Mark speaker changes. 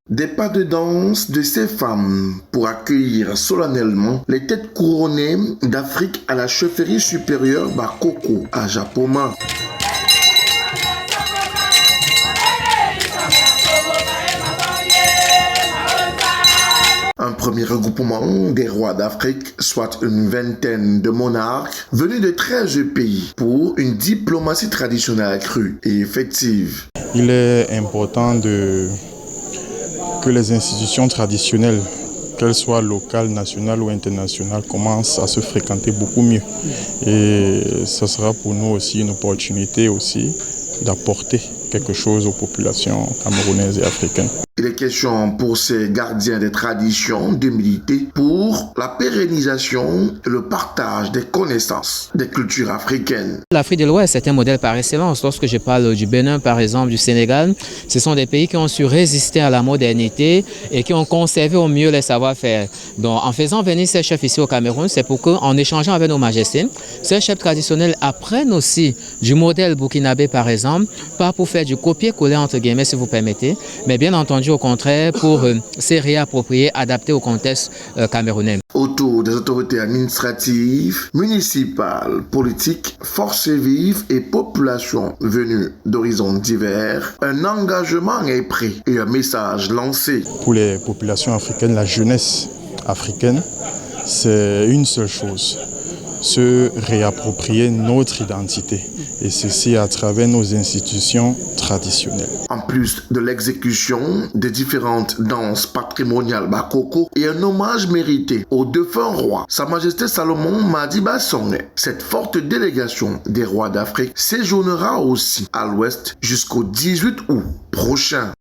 Speaker 1: Des pas de danse de ces femmes pour accueillir solennellement les têtes couronnées d'Afrique à la chefferie supérieure Bakoko à Japoma. Un premier regroupement des rois d'Afrique, soit une vingtaine de monarques venus de 13 pays pour une diplomatie traditionnelle accrue et effective.
Speaker 2: Il est important que les institutions traditionnelles, qu'elles soient locales, nationales ou internationales, commencent à se fréquenter beaucoup mieux. Et ce sera pour nous aussi une opportunité aussi d'apporter quelque chose aux populations camerounaises et africaines.
Speaker 1: Il est question pour ces gardiens des traditions de militer pour la pérennisation et le partage des connaissances des cultures africaines.
Speaker 3: L'Afrique de l'Ouest est un modèle par excellence. Lorsque je parle du Bénin, par exemple, du Sénégal, ce sont des pays qui ont su résister à la modernité et qui ont conservé au mieux les savoir-faire. Donc, en faisant venir ces chefs ici au Cameroun, c'est pour qu'en échangeant avec nos majestés, ces chefs traditionnels apprennent aussi du modèle burkinabé, par exemple, pas pour faire du copier-coller, entre guillemets, si vous permettez, mais bien entendu, au contraire, pour se réapproprier, adapter au contexte camerounais.
Speaker 1: Autour des autorités administratives, municipales, politiques, forces vives et populations venues d'horizons divers, un engagement est pris et un message lancé.
Speaker 2: Pour les populations africaines, la jeunesse africaine, c'est une seule chose, se réapproprier notre identité. Et ceci à travers nos institutions traditionnelles.
Speaker 1: En plus de l'exécution des différentes danses patrimoniales Bakoko et un hommage mérité au défunt roi, Sa Majesté Salomon Madiba Songé, cette forte délégation des rois d'Afrique séjournera aussi à l'ouest jusqu'au 18 août prochain.